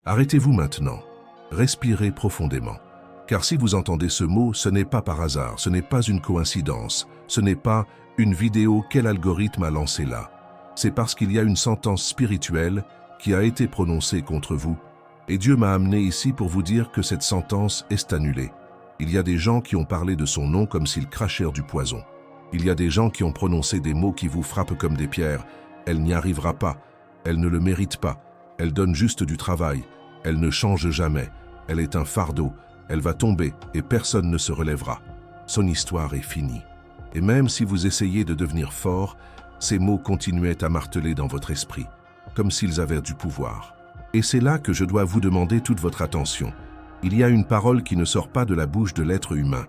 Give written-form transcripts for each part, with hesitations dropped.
Arrêtez-vous maintenant. Respirez profondément. Car si vous entendez ce mot, ce n'est pas par hasard, ce n'est pas une coïncidence, ce n'est pas une vidéo quel algorithme a lancé là. C'est parce qu'il y a une sentence spirituelle qui a été prononcée contre vous. Et Dieu m'a amené ici pour vous dire que cette sentence est annulée. Il y a des gens qui ont parlé de son nom comme s'ils crachèrent du poison. Il y a des gens qui ont prononcé des mots qui vous frappent comme des pierres. Elle n'y arrivera pas, elle ne le mérite pas, elle donne juste du travail, elle ne change jamais, elle est un fardeau, elle va tomber et personne ne se relèvera. Son histoire est finie. Et même si vous essayez de devenir fort, ces mots continuaient à marteler dans votre esprit, comme s'ils avaient du pouvoir. Et c'est là que je dois vous demander toute votre attention. Il y a une parole qui ne sort pas de la bouche de l'être humain.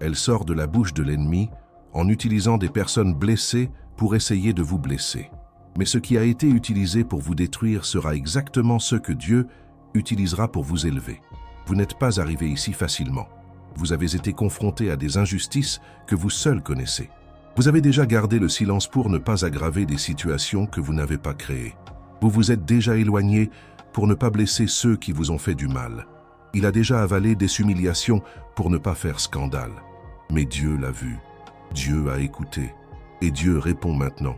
Elle sort de la bouche de l'ennemi en utilisant des personnes blessées pour essayer de vous blesser. Mais ce qui a été utilisé pour vous détruire sera exactement ce que Dieu utilisera pour vous élever. Vous n'êtes pas arrivé ici facilement. Vous avez été confronté à des injustices que vous seul connaissez. Vous avez déjà gardé le silence pour ne pas aggraver des situations que vous n'avez pas créées. Vous vous êtes déjà éloigné pour ne pas blesser ceux qui vous ont fait du mal. Il a déjà avalé des humiliations pour ne pas faire scandale. Mais Dieu l'a vu, Dieu a écouté, et Dieu répond maintenant.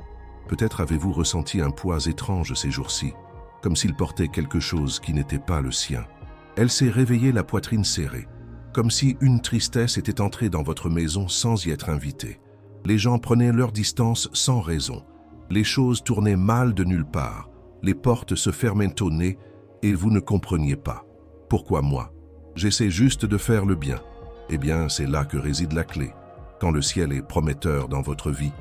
Peut-être avez-vous ressenti un poids étrange ces jours-ci, comme s'il portait quelque chose qui n'était pas le sien. Elle s'est réveillée la poitrine serrée, comme si une tristesse était entrée dans votre maison sans y être invitée. Les gens prenaient leur distance sans raison. Les choses tournaient mal de nulle part. Les portes se fermaient au nez et vous ne compreniez pas. Pourquoi moi? J'essaie juste de faire le bien. Eh bien, c'est là que réside la clé. Quand le ciel est prometteur dans votre vie,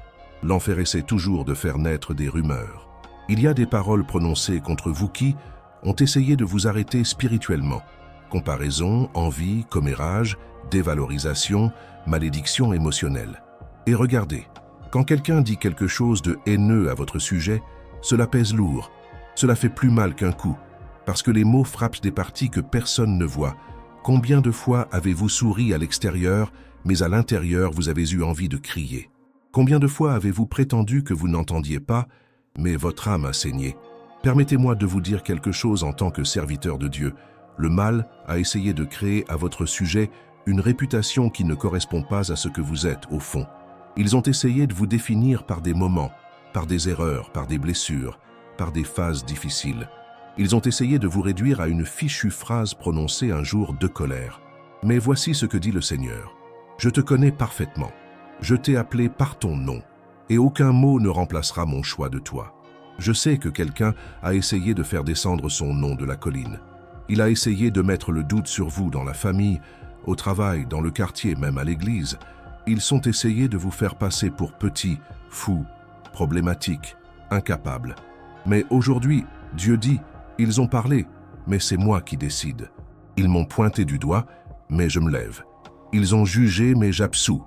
l'enfer essaie toujours de faire naître des rumeurs. Il y a des paroles prononcées contre vous qui ont essayé de vous arrêter spirituellement. Comparaison, envie, commérage, dévalorisation, malédiction émotionnelle. Et regardez, quand quelqu'un dit quelque chose de haineux à votre sujet, cela pèse lourd, cela fait plus mal qu'un coup, parce que les mots frappent des parties que personne ne voit. Combien de fois avez-vous souri à l'extérieur, mais à l'intérieur vous avez eu envie de crier? Combien de fois avez-vous prétendu que vous n'entendiez pas, mais votre âme a saigné? Permettez-moi de vous dire quelque chose en tant que serviteur de Dieu. Le mal a essayé de créer à votre sujet une réputation qui ne correspond pas à ce que vous êtes au fond. Ils ont essayé de vous définir par des moments, par des erreurs, par des blessures, par des phases difficiles. Ils ont essayé de vous réduire à une fichue phrase prononcée un jour de colère. Mais voici ce que dit le Seigneur. Je te connais parfaitement. Je t'ai appelé par ton nom, et aucun mot ne remplacera mon choix de toi. Je sais que quelqu'un a essayé de faire descendre son nom de la colline. Il a essayé de mettre le doute sur vous dans la famille, au travail, dans le quartier, même à l'église. Ils ont essayé de vous faire passer pour petit, fou, problématique, incapable. Mais aujourd'hui, Dieu dit, ils ont parlé, mais c'est moi qui décide. Ils m'ont pointé du doigt, mais je me lève. Ils ont jugé, mais j'absous.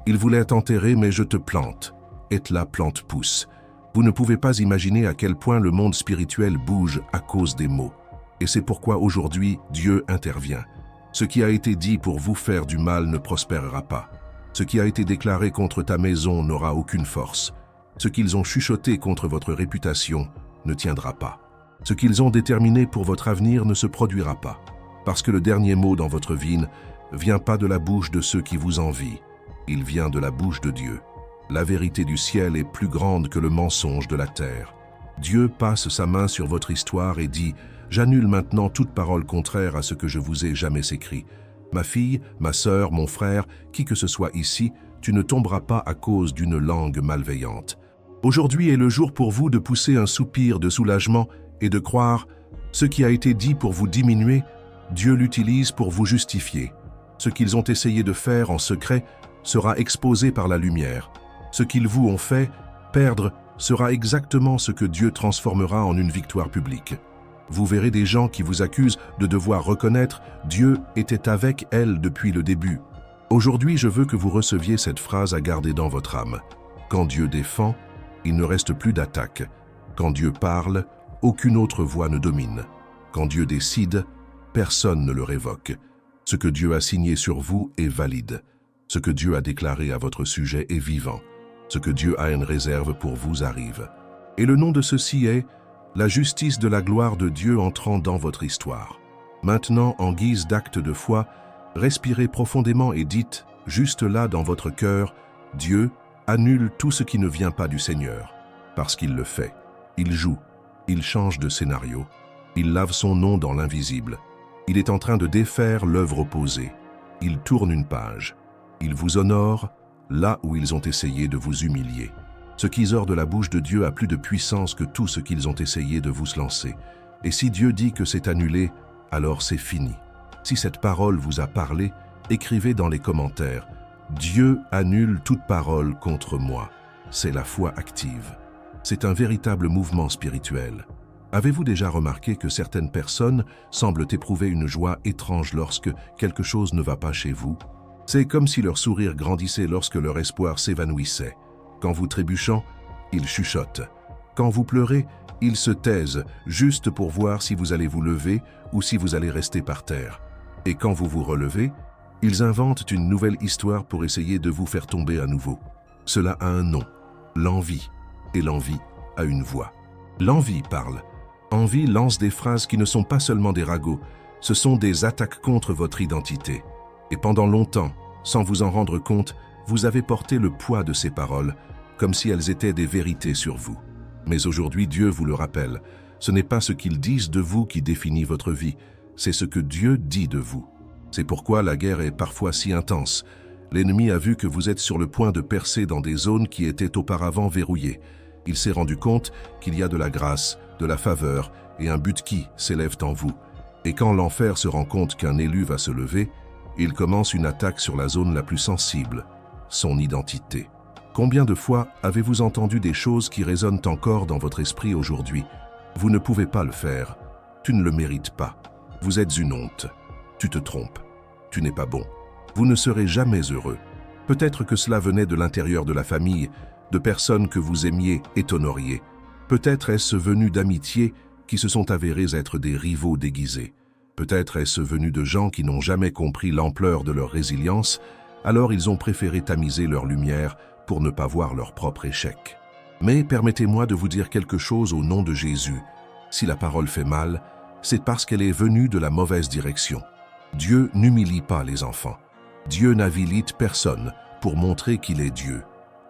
Ils voulaient t'enterrer, mais je te plante. Et la plante pousse. Vous ne pouvez pas imaginer à quel point le monde spirituel bouge à cause des mots. Et c'est pourquoi aujourd'hui, Dieu intervient. Ce qui a été dit pour vous faire du mal ne prospérera pas. Ce qui a été déclaré contre ta maison n'aura aucune force. Ce qu'ils ont chuchoté contre votre réputation ne tiendra pas. Ce qu'ils ont déterminé pour votre avenir ne se produira pas. Parce que le dernier mot dans votre vie ne vient pas de la bouche de ceux qui vous envient. Il vient de la bouche de Dieu. La vérité du ciel est plus grande que le mensonge de la terre. Dieu passe sa main sur votre histoire et dit « J'annule maintenant toute parole contraire à ce que je vous ai jamais écrit. Ma fille, ma sœur, mon frère, qui que ce soit ici, tu ne tomberas pas à cause d'une langue malveillante. Aujourd'hui est le jour pour vous de pousser un soupir de soulagement et de croire ce qui a été dit pour vous diminuer, Dieu l'utilise pour vous justifier. Ce qu'ils ont essayé de faire en secret sera exposé par la lumière. Ce qu'ils vous ont fait perdre sera exactement ce que Dieu transformera en une victoire publique. Vous verrez des gens qui vous accusent de devoir reconnaître Dieu était avec elle depuis le début. Aujourd'hui, je veux que vous receviez cette phrase à garder dans votre âme. Quand Dieu défend, il ne reste plus d'attaque. Quand Dieu parle, aucune autre voix ne domine. Quand Dieu décide, personne ne le révoque. Ce que Dieu a signé sur vous est valide. Ce que Dieu a déclaré à votre sujet est vivant. Ce que Dieu a une réserve pour vous arrive. Et le nom de ceci est la justice de la gloire de Dieu entrant dans votre histoire. Maintenant, en guise d'acte de foi, respirez profondément et dites, juste là dans votre cœur, Dieu annule tout ce qui ne vient pas du Seigneur. Parce qu'il le fait. Il joue, il change de scénario, il lave son nom dans l'invisible. Il est en train de défaire l'œuvre opposée. Il tourne une page. Il vous honore là où ils ont essayé de vous humilier. Ce qui sort de la bouche de Dieu a plus de puissance que tout ce qu'ils ont essayé de vous lancer. Et si Dieu dit que c'est annulé, alors c'est fini. Si cette parole vous a parlé, écrivez dans les commentaires « Dieu annule toute parole contre moi ». C'est la foi active. C'est un véritable mouvement spirituel. Avez-vous déjà remarqué que certaines personnes semblent éprouver une joie étrange lorsque quelque chose ne va pas chez vous? C'est comme si leur sourire grandissait lorsque leur espoir s'évanouissait. Quand vous trébuchant, ils chuchotent. Quand vous pleurez, ils se taisent juste pour voir si vous allez vous lever ou si vous allez rester par terre. Et quand vous vous relevez, ils inventent une nouvelle histoire pour essayer de vous faire tomber à nouveau. Cela a un nom, l'envie, et l'envie a une voix. L'envie parle. Envie lance des phrases qui ne sont pas seulement des ragots, ce sont des attaques contre votre identité. Et pendant longtemps, sans vous en rendre compte, vous avez porté le poids de ces paroles, comme si elles étaient des vérités sur vous. Mais aujourd'hui, Dieu vous le rappelle, ce n'est pas ce qu'ils disent de vous qui définit votre vie, c'est ce que Dieu dit de vous. C'est pourquoi la guerre est parfois si intense. L'ennemi a vu que vous êtes sur le point de percer dans des zones qui étaient auparavant verrouillées. Il s'est rendu compte qu'il y a de la grâce, de la faveur et un but qui s'élève en vous. Et quand l'enfer se rend compte qu'un élu va se lever, il commence une attaque sur la zone la plus sensible, son identité. Combien de fois avez-vous entendu des choses qui résonnent encore dans votre esprit aujourd'hui? Vous ne pouvez pas le faire. Tu ne le mérites pas. Vous êtes une honte. Tu te trompes. Tu n'es pas bon. Vous ne serez jamais heureux. Peut-être que cela venait de l'intérieur de la famille, de personnes que vous aimiez et honoriez. Peut-être est-ce venu d'amitiés qui se sont avérées être des rivaux déguisés. Peut-être est-ce venu de gens qui n'ont jamais compris l'ampleur de leur résilience, alors ils ont préféré tamiser leur lumière pour ne pas voir leur propre échec. Mais permettez-moi de vous dire quelque chose au nom de Jésus. Si la parole fait mal, c'est parce qu'elle est venue de la mauvaise direction. Dieu n'humilie pas les enfants. Dieu n'habilite personne pour montrer qu'il est Dieu.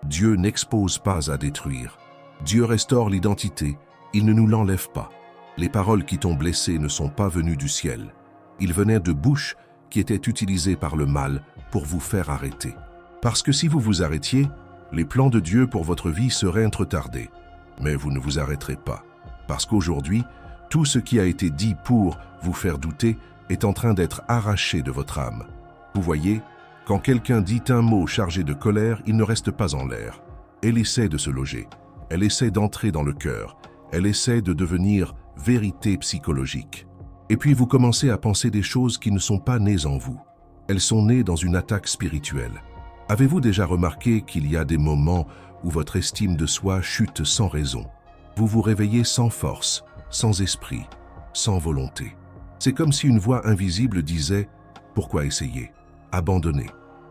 Dieu n'expose pas à détruire. Dieu restaure l'identité, il ne nous l'enlève pas. Les paroles qui t'ont blessé ne sont pas venues du ciel. Ils venaient de bouches qui étaient utilisées par le mal pour vous faire arrêter. Parce que si vous vous arrêtiez, les plans de Dieu pour votre vie seraient retardés. Mais vous ne vous arrêterez pas. Parce qu'aujourd'hui, tout ce qui a été dit pour vous faire douter est en train d'être arraché de votre âme. Vous voyez, quand quelqu'un dit un mot chargé de colère, il ne reste pas en l'air. Elle essaie de se loger. Elle essaie d'entrer dans le cœur. Elle essaie de devenir vérité psychologique. Et puis vous commencez à penser des choses qui ne sont pas nées en vous. Elles sont nées dans une attaque spirituelle. Avez-vous déjà remarqué qu'il y a des moments où votre estime de soi chute sans raison? Vous vous réveillez sans force, sans esprit, sans volonté. C'est comme si une voix invisible disait « Pourquoi essayer? Abandonnez ».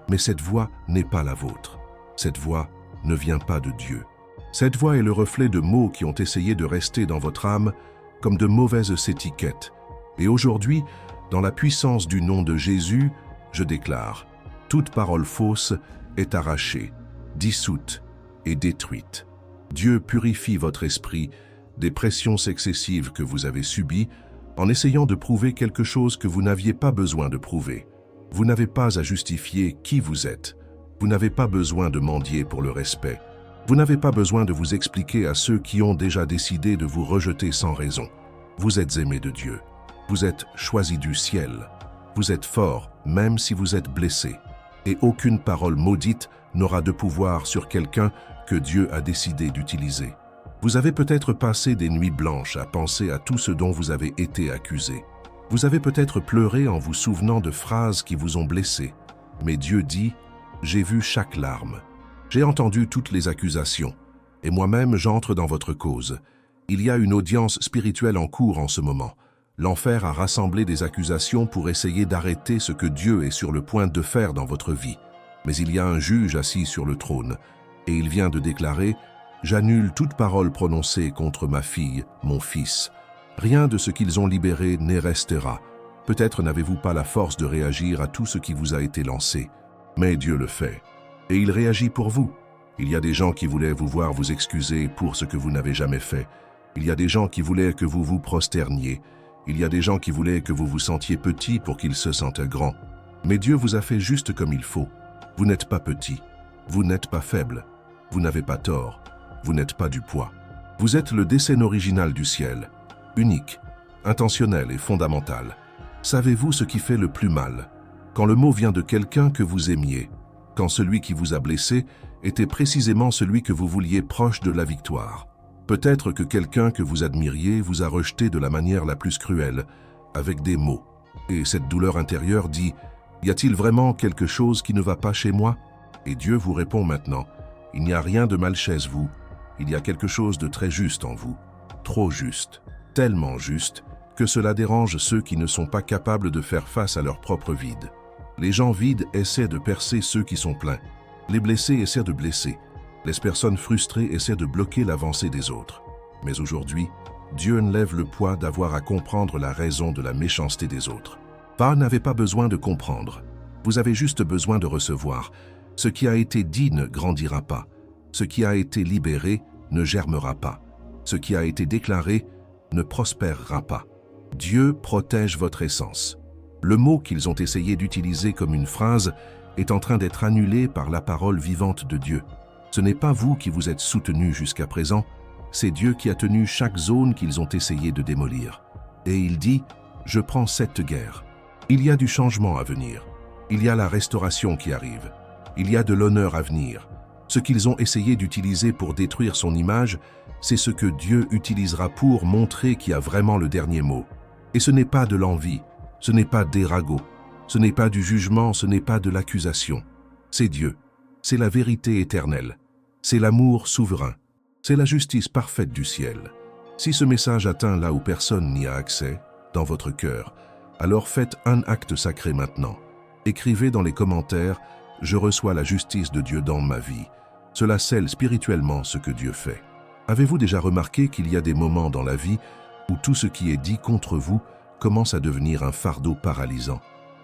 Mais cette voix n'est pas la vôtre. Cette voix ne vient pas de Dieu. Cette voix est le reflet de mots qui ont essayé de rester dans votre âme comme de mauvaises étiquettes. Et aujourd'hui, dans la puissance du nom de Jésus, je déclare, toute parole fausse est arrachée, dissoute et détruite. Dieu purifie votre esprit des pressions excessives que vous avez subies en essayant de prouver quelque chose que vous n'aviez pas besoin de prouver. Vous n'avez pas à justifier qui vous êtes. Vous n'avez pas besoin de mendier pour le respect. Vous n'avez pas besoin de vous expliquer à ceux qui ont déjà décidé de vous rejeter sans raison. Vous êtes aimé de Dieu. Vous êtes choisi du ciel. Vous êtes fort, même si vous êtes blessé. Et aucune parole maudite n'aura de pouvoir sur quelqu'un que Dieu a décidé d'utiliser. Vous avez peut-être passé des nuits blanches à penser à tout ce dont vous avez été accusé. Vous avez peut-être pleuré en vous souvenant de phrases qui vous ont blessé. Mais Dieu dit, « J'ai vu chaque larme. J'ai entendu toutes les accusations. Et moi-même, j'entre dans votre cause. Il y a une audience spirituelle en cours en ce moment. L'enfer a rassemblé des accusations pour essayer d'arrêter ce que Dieu est sur le point de faire dans votre vie. Mais il y a un juge assis sur le trône, et il vient de déclarer J'annule toute parole prononcée contre ma fille, mon fils. Rien de ce qu'ils ont libéré n'est restera. Peut-être n'avez-vous pas la force de réagir à tout ce qui vous a été lancé, mais Dieu le fait. Et il réagit pour vous. Il y a des gens qui voulaient vous voir vous excuser pour ce que vous n'avez jamais fait. Il y a des gens qui voulaient que vous vous prosterniez. Il y a des gens qui voulaient que vous vous sentiez petit pour qu'ils se sentent grands. Mais Dieu vous a fait juste comme il faut. Vous n'êtes pas petit. Vous n'êtes pas faible. Vous n'avez pas tort. Vous n'êtes pas du poids. Vous êtes le dessein original du ciel, unique, intentionnel et fondamental. Savez-vous ce qui fait le plus mal? Quand le mot vient de quelqu'un que vous aimiez, quand celui qui vous a blessé était précisément celui que vous vouliez proche de la victoire. Peut-être que quelqu'un que vous admiriez vous a rejeté de la manière la plus cruelle, avec des mots. Et cette douleur intérieure dit « Y a-t-il vraiment quelque chose qui ne va pas chez moi ?» Et Dieu vous répond maintenant « Il n'y a rien de mal chez vous, il y a quelque chose de très juste en vous, trop juste, tellement juste, que cela dérange ceux qui ne sont pas capables de faire face à leur propre vide. Les gens vides essaient de percer ceux qui sont pleins. Les blessés essaient de blesser. Les personnes frustrées essaient de bloquer l'avancée des autres. Mais aujourd'hui, Dieu enlève le poids d'avoir à comprendre la raison de la méchanceté des autres. Vous n'avez pas besoin de comprendre. Vous avez juste besoin de recevoir. Ce qui a été dit ne grandira pas. Ce qui a été libéré ne germera pas. Ce qui a été déclaré ne prospérera pas. Dieu protège votre essence. Le mot qu'ils ont essayé d'utiliser comme une phrase est en train d'être annulé par la parole vivante de Dieu. Ce n'est pas vous qui vous êtes soutenu jusqu'à présent, c'est Dieu qui a tenu chaque zone qu'ils ont essayé de démolir. Et il dit, je prends cette guerre. Il y a du changement à venir. Il y a la restauration qui arrive. Il y a de l'honneur à venir. Ce qu'ils ont essayé d'utiliser pour détruire son image, c'est ce que Dieu utilisera pour montrer qu'il y a vraiment le dernier mot. Et ce n'est pas de l'envie, ce n'est pas des ragots, ce n'est pas du jugement, ce n'est pas de l'accusation. C'est Dieu, c'est la vérité éternelle, c'est l'amour souverain, c'est la justice parfaite du ciel. Si ce message atteint là où personne n'y a accès, dans votre cœur, alors faites un acte sacré maintenant. Écrivez dans les commentaires « Je reçois la justice de Dieu dans ma vie ». Cela scelle spirituellement ce que Dieu fait. Avez-vous déjà remarqué qu'il y a des moments dans la vie où tout ce qui est dit contre vous commence à devenir un fardeau paralysant?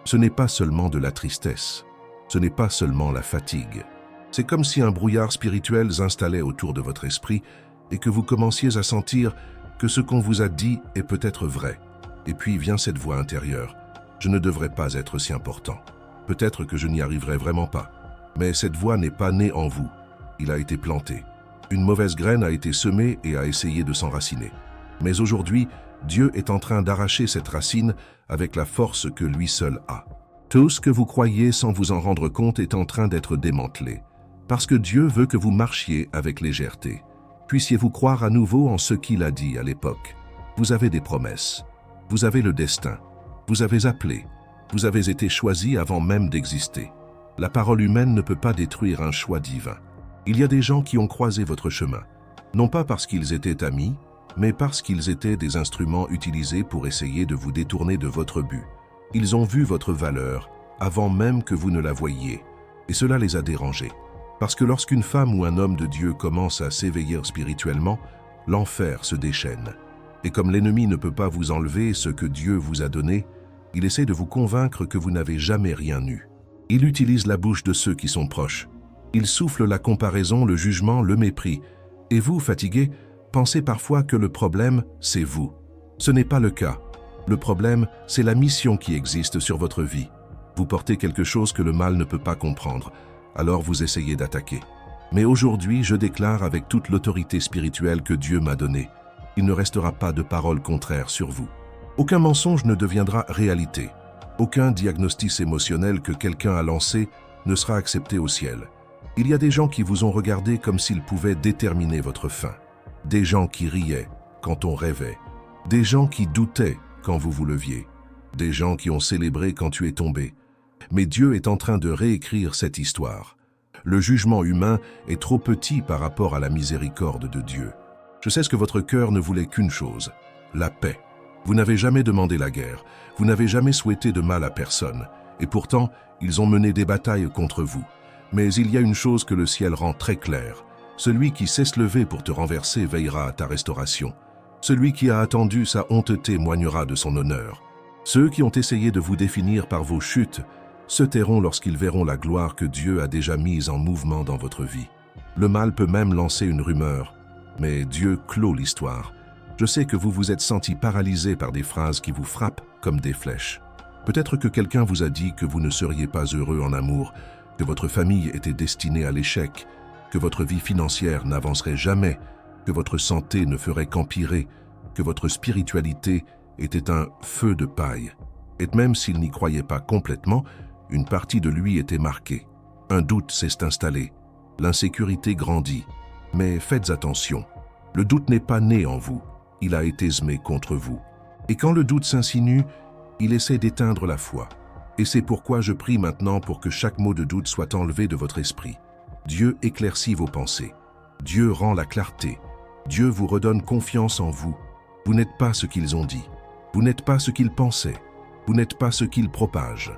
Ce n'est pas seulement de la tristesse, ce n'est pas seulement la fatigue. C'est comme si un brouillard spirituel s'installait autour de votre esprit et que vous commenciez à sentir que ce qu'on vous a dit est peut-être vrai. Et puis vient cette voix intérieure. Je ne devrais pas être si important. Peut-être que je n'y arriverai vraiment pas. Mais cette voix n'est pas née en vous. Il a été planté. Une mauvaise graine a été semée et a essayé de s'enraciner. Mais aujourd'hui, Dieu est en train d'arracher cette racine avec la force que lui seul a. Tout ce que vous croyez sans vous en rendre compte est en train d'être démantelé. Parce que Dieu veut que vous marchiez avec légèreté. Puissiez-vous croire à nouveau en ce qu'il a dit à l'époque. Vous avez des promesses. Vous avez le destin. Vous avez appelé. Vous avez été choisi avant même d'exister. La parole humaine ne peut pas détruire un choix divin. Il y a des gens qui ont croisé votre chemin, non pas parce qu'ils étaient amis, mais parce qu'ils étaient des instruments utilisés pour essayer de vous détourner de votre but. Ils ont vu votre valeur avant même que vous ne la voyiez, et cela les a dérangés. Parce que lorsqu'une femme ou un homme de Dieu commence à s'éveiller spirituellement, l'enfer se déchaîne. Et comme l'ennemi ne peut pas vous enlever ce que Dieu vous a donné, il essaie de vous convaincre que vous n'avez jamais rien eu. Il utilise la bouche de ceux qui sont proches. Il souffle la comparaison, le jugement, le mépris. Et vous, fatigués, pensez parfois que le problème, c'est vous. Ce n'est pas le cas. Le problème, c'est la mission qui existe sur votre vie. Vous portez quelque chose que le mal ne peut pas comprendre, alors vous essayez d'attaquer. Mais aujourd'hui, je déclare avec toute l'autorité spirituelle que Dieu m'a donnée, il ne restera pas de paroles contraires sur vous. Aucun mensonge ne deviendra réalité. Aucun diagnostic émotionnel que quelqu'un a lancé ne sera accepté au ciel. Il y a des gens qui vous ont regardé comme s'ils pouvaient déterminer votre fin. Des gens qui riaient quand on rêvait. Des gens qui doutaient quand vous vous leviez. Des gens qui ont célébré quand tu es tombé. Mais Dieu est en train de réécrire cette histoire. Le jugement humain est trop petit par rapport à la miséricorde de Dieu. Je sais que votre cœur ne voulait qu'une chose, la paix. Vous n'avez jamais demandé la guerre, vous n'avez jamais souhaité de mal à personne, et pourtant, ils ont mené des batailles contre vous. Mais il y a une chose que le ciel rend très claire, Celui qui sait se lever pour te renverser veillera à ta restauration. Celui qui a attendu sa honte témoignera de son honneur. Ceux qui ont essayé de vous définir par vos chutes se tairont lorsqu'ils verront la gloire que Dieu a déjà mise en mouvement dans votre vie. Le mal peut même lancer une rumeur, mais Dieu clôt l'histoire. Je sais que vous vous êtes senti paralysé par des phrases qui vous frappent comme des flèches. Peut-être que quelqu'un vous a dit que vous ne seriez pas heureux en amour, que votre famille était destinée à l'échec, que votre vie financière n'avancerait jamais, que votre santé ne ferait qu'empirer, que votre spiritualité était un feu de paille. Et même s'il n'y croyait pas complètement, une partie de lui était marquée. Un doute s'est installé. L'insécurité grandit. Mais faites attention. Le doute n'est pas né en vous. Il a été semé contre vous. Et quand le doute s'insinue, il essaie d'éteindre la foi. Et c'est pourquoi je prie maintenant pour que chaque mot de doute soit enlevé de votre esprit. Dieu éclaircit vos pensées. Dieu rend la clarté. Dieu vous redonne confiance en vous. Vous n'êtes pas ce qu'ils ont dit. Vous n'êtes pas ce qu'ils pensaient. Vous n'êtes pas ce qu'ils propagent.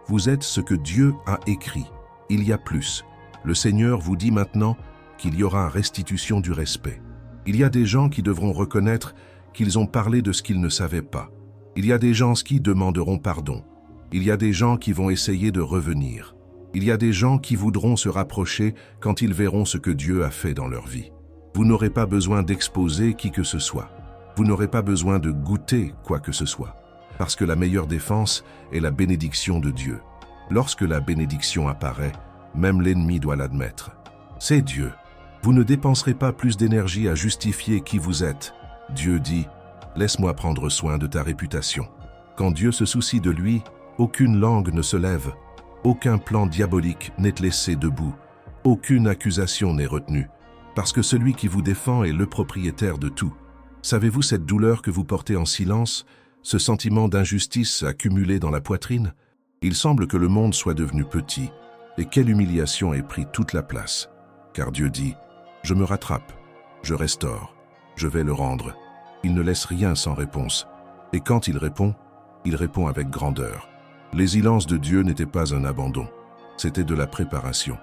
Vous êtes ce que Dieu a écrit. Il y a plus. Le Seigneur vous dit maintenant qu'il y aura restitution du respect. Il y a des gens qui devront reconnaître qu'ils ont parlé de ce qu'ils ne savaient pas. Il y a des gens qui demanderont pardon. Il y a des gens qui vont essayer de revenir. Il y a des gens qui voudront se rapprocher quand ils verront ce que Dieu a fait dans leur vie. Vous n'aurez pas besoin d'exposer qui que ce soit. Vous n'aurez pas besoin de goûter quoi que ce soit. Parce que la meilleure défense est la bénédiction de Dieu. Lorsque la bénédiction apparaît, même l'ennemi doit l'admettre. C'est Dieu. Vous ne dépenserez pas plus d'énergie à justifier qui vous êtes. Dieu dit, « Laisse-moi prendre soin de ta réputation. » Quand Dieu se soucie de lui, aucune langue ne se lève, aucun plan diabolique n'est laissé debout, aucune accusation n'est retenue, parce que celui qui vous défend est le propriétaire de tout. Savez-vous cette douleur que vous portez en silence, ce sentiment d'injustice accumulé dans la poitrine? Il semble que le monde soit devenu petit, et quelle humiliation ait pris toute la place. Car Dieu dit, « Je me rattrape, je restaure, je vais le rendre. » Il ne laisse rien sans réponse, et quand il répond avec grandeur. L'exilence de Dieu n'était pas un abandon, c'était de la préparation.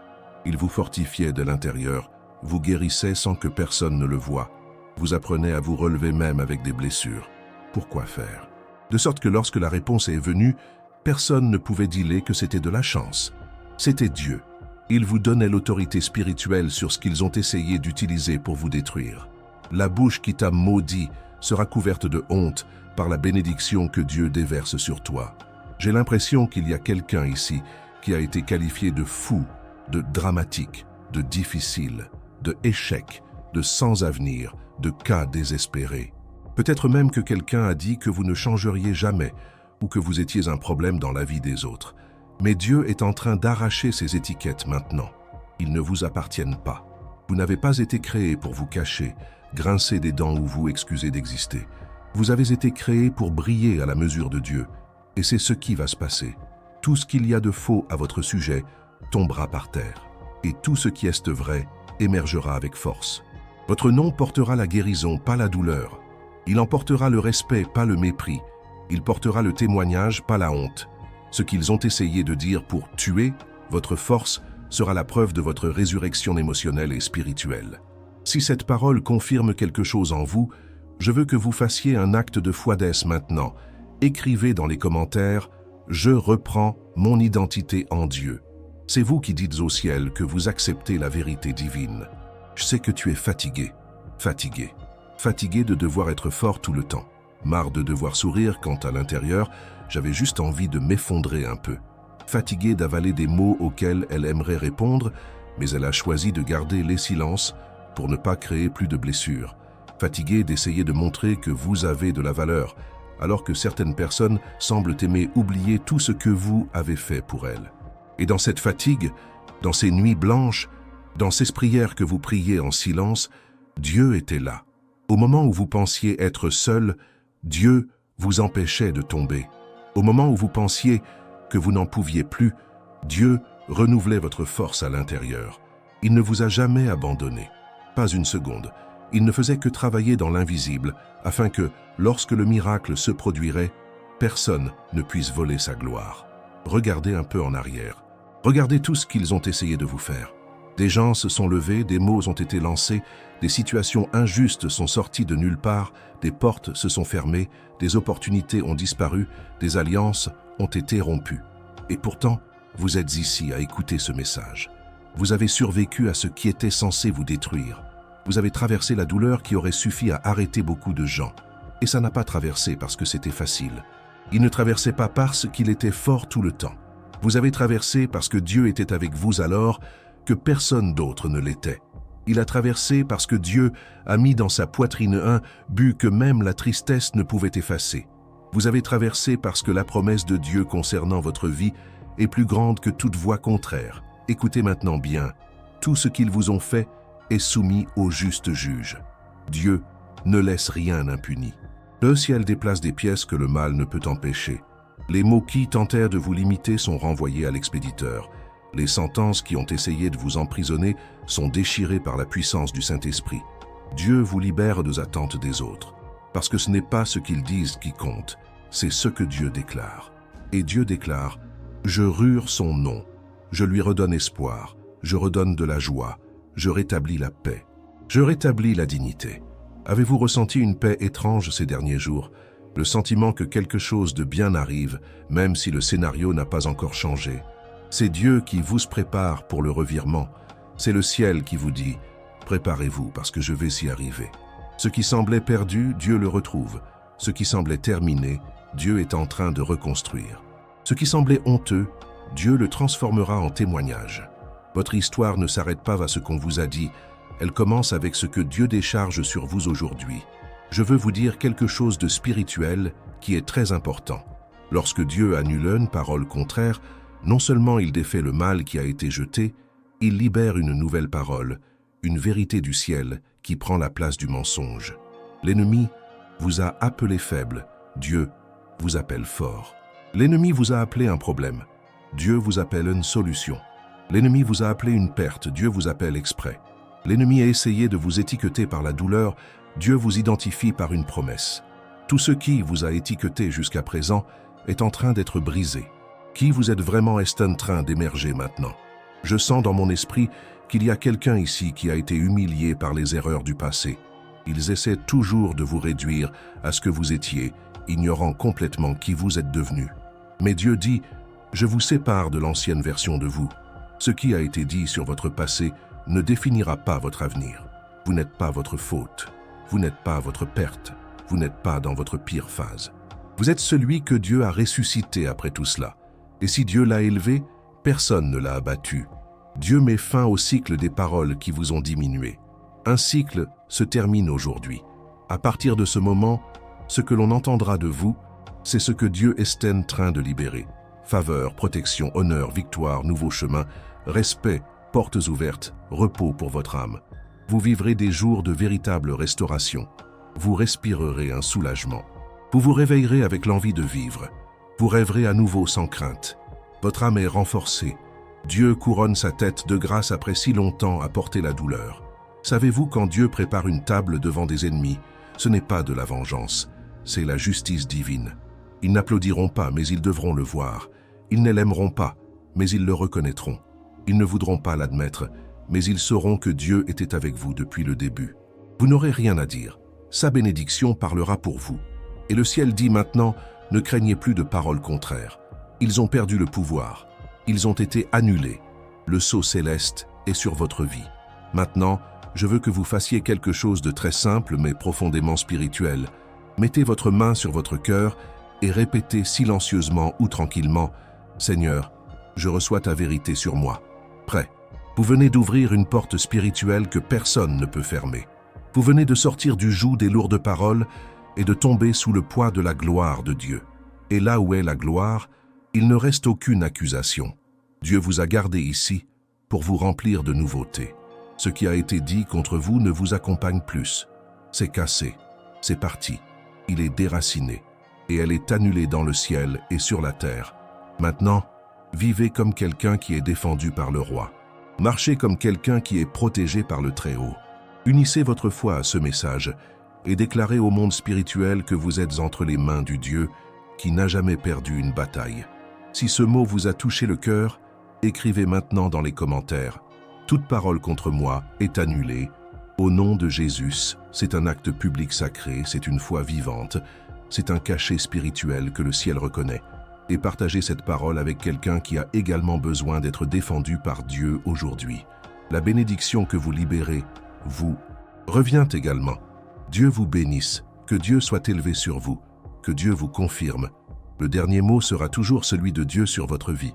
Il vous fortifiait de l'intérieur, vous guérissait sans que personne ne le voie, vous apprenait à vous relever même avec des blessures. Pourquoi faire? De sorte que lorsque la réponse est venue, personne ne pouvait dealer que c'était de la chance. C'était Dieu. Il vous donnait l'autorité spirituelle sur ce qu'ils ont essayé d'utiliser pour vous détruire. La bouche qui t'a maudit sera couverte de honte par la bénédiction que Dieu déverse sur toi. J'ai l'impression qu'il y a quelqu'un ici qui a été qualifié de fou, de dramatique, de difficile, de échec, de sans avenir, de cas désespéré. Peut-être même que quelqu'un a dit que vous ne changeriez jamais ou que vous étiez un problème dans la vie des autres. Mais Dieu est en train d'arracher ces étiquettes maintenant. Ils ne vous appartiennent pas. Vous n'avez pas été créé pour vous cacher, grincer des dents ou vous excuser d'exister. Vous avez été créé pour briller à la mesure de Dieu. Et c'est ce qui va se passer. Tout ce qu'il y a de faux à votre sujet tombera par terre. Et tout ce qui est vrai émergera avec force. Votre nom portera la guérison, pas la douleur. Il emportera le respect, pas le mépris. Il portera le témoignage, pas la honte. Ce qu'ils ont essayé de dire pour tuer, votre force sera la preuve de votre résurrection émotionnelle et spirituelle. Si cette parole confirme quelque chose en vous, je veux que vous fassiez un acte de foi dès maintenant. Écrivez dans les commentaires « Je reprends mon identité en Dieu ». C'est vous qui dites au ciel que vous acceptez la vérité divine. Je sais que tu es fatigué, fatigué de devoir être fort tout le temps. Marre de devoir sourire quand à l'intérieur, j'avais juste envie de m'effondrer un peu. Fatigué d'avaler des mots auxquels elle aimerait répondre, mais elle a choisi de garder les silences pour ne pas créer plus de blessures. Fatigué d'essayer de montrer que vous avez de la valeur, alors que certaines personnes semblent aimer oublier tout ce que vous avez fait pour elles. Et dans cette fatigue, dans ces nuits blanches, dans ces prières que vous priez en silence, Dieu était là. Au moment où vous pensiez être seul, Dieu vous empêchait de tomber. Au moment où vous pensiez que vous n'en pouviez plus, Dieu renouvelait votre force à l'intérieur. Il ne vous a jamais abandonné. Pas une seconde. Il ne faisait que travailler dans l'invisible, afin que, lorsque le miracle se produirait, personne ne puisse voler sa gloire. Regardez un peu en arrière. Regardez tout ce qu'ils ont essayé de vous faire. Des gens se sont levés, des mots ont été lancés, des situations injustes sont sorties de nulle part, des portes se sont fermées, des opportunités ont disparu, des alliances ont été rompues. Et pourtant, vous êtes ici à écouter ce message. Vous avez survécu à ce qui était censé vous détruire. Vous avez traversé la douleur qui aurait suffi à arrêter beaucoup de gens. Et ça n'a pas traversé parce que c'était facile. Il ne traversait pas parce qu'il était fort tout le temps. Vous avez traversé parce que Dieu était avec vous alors que personne d'autre ne l'était. Il a traversé parce que Dieu a mis dans sa poitrine un but que même la tristesse ne pouvait effacer. Vous avez traversé parce que la promesse de Dieu concernant votre vie est plus grande que toute voix contraire. Écoutez maintenant bien, tout ce qu'ils vous ont fait est soumis au juste juge. Dieu ne laisse rien impuni. Le ciel déplace des pièces que le mal ne peut empêcher. Les maux qui tentèrent de vous limiter sont renvoyés à l'expéditeur. Les sentences qui ont essayé de vous emprisonner sont déchirées par la puissance du Saint-Esprit. Dieu vous libère des attentes des autres, parce que ce n'est pas ce qu'ils disent qui compte, c'est ce que Dieu déclare. Et Dieu déclare, « Je rure son nom, je lui redonne espoir, je redonne de la joie, je rétablis la paix, je rétablis la dignité. » Avez-vous ressenti une paix étrange ces derniers jours? Le sentiment que quelque chose de bien arrive, même si le scénario n'a pas encore changé. C'est Dieu qui vous prépare pour le revirement. C'est le ciel qui vous dit « Préparez-vous parce que je vais y arriver ». Ce qui semblait perdu, Dieu le retrouve. Ce qui semblait terminé, Dieu est en train de reconstruire. Ce qui semblait honteux, Dieu le transformera en témoignage. Votre histoire ne s'arrête pas à ce qu'on vous a dit. Elle commence avec ce que Dieu décharge sur vous aujourd'hui. Je veux vous dire quelque chose de spirituel qui est très important. Lorsque Dieu annule une parole contraire, non seulement il défait le mal qui a été jeté, il libère une nouvelle parole, une vérité du ciel qui prend la place du mensonge. L'ennemi vous a appelé faible, Dieu vous appelle fort. L'ennemi vous a appelé un problème, Dieu vous appelle une solution. L'ennemi vous a appelé une perte, Dieu vous appelle exprès. L'ennemi a essayé de vous étiqueter par la douleur, Dieu vous identifie par une promesse. Tout ce qui vous a étiqueté jusqu'à présent est en train d'être brisé. Qui vous êtes vraiment est en train d'émerger maintenant. Je sens dans mon esprit qu'il y a quelqu'un ici qui a été humilié par les erreurs du passé. Ils essaient toujours de vous réduire à ce que vous étiez, ignorant complètement qui vous êtes devenu. Mais Dieu dit, « Je vous sépare de l'ancienne version de vous. Ce qui a été dit sur votre passé ne définira pas votre avenir. Vous n'êtes pas votre faute. Vous n'êtes pas votre perte. Vous n'êtes pas dans votre pire phase. Vous êtes celui que Dieu a ressuscité après tout cela. Et si Dieu l'a élevé, personne ne l'a abattu. Dieu met fin au cycle des paroles qui vous ont diminué. Un cycle se termine aujourd'hui. À partir de ce moment, ce que l'on entendra de vous, c'est ce que Dieu est en train de libérer. Faveur, protection, honneur, victoire, nouveau chemin, respect, portes ouvertes, repos pour votre âme. Vous vivrez des jours de véritable restauration. Vous respirerez un soulagement. Vous vous réveillerez avec l'envie de vivre. Vous rêverez à nouveau sans crainte. Votre âme est renforcée. Dieu couronne sa tête de grâce après si longtemps à porter la douleur. Savez-vous, quand Dieu prépare une table devant des ennemis, ce n'est pas de la vengeance, c'est la justice divine. Ils n'applaudiront pas, mais ils devront le voir. Ils ne l'aimeront pas, mais ils le reconnaîtront. Ils ne voudront pas l'admettre, mais ils sauront que Dieu était avec vous depuis le début. Vous n'aurez rien à dire. Sa bénédiction parlera pour vous. Et le ciel dit maintenant, ne craignez plus de paroles contraires. Ils ont perdu le pouvoir. Ils ont été annulés. Le sceau céleste est sur votre vie. Maintenant, je veux que vous fassiez quelque chose de très simple mais profondément spirituel. Mettez votre main sur votre cœur et répétez silencieusement ou tranquillement, « Seigneur, je reçois ta vérité sur moi. » Prêt. Vous venez d'ouvrir une porte spirituelle que personne ne peut fermer. Vous venez de sortir du joug des lourdes paroles et de tomber sous le poids de la gloire de Dieu. Et là où est la gloire, il ne reste aucune accusation. Dieu vous a gardé ici pour vous remplir de nouveautés. Ce qui a été dit contre vous ne vous accompagne plus. C'est cassé, c'est parti, il est déraciné, et elle est annulée dans le ciel et sur la terre. Maintenant, vivez comme quelqu'un qui est défendu par le roi. Marchez comme quelqu'un qui est protégé par le Très-Haut. Unissez votre foi à ce message et déclarez au monde spirituel que vous êtes entre les mains du Dieu qui n'a jamais perdu une bataille. Si ce mot vous a touché le cœur, écrivez maintenant dans les commentaires. Toute parole contre moi est annulée. Au nom de Jésus, c'est un acte public sacré, c'est une foi vivante, c'est un cachet spirituel que le ciel reconnaît. Et partagez cette parole avec quelqu'un qui a également besoin d'être défendu par Dieu aujourd'hui. La bénédiction que vous libérez, vous, revient également. Dieu vous bénisse, que Dieu soit élevé sur vous, que Dieu vous confirme. Le dernier mot sera toujours celui de Dieu sur votre vie.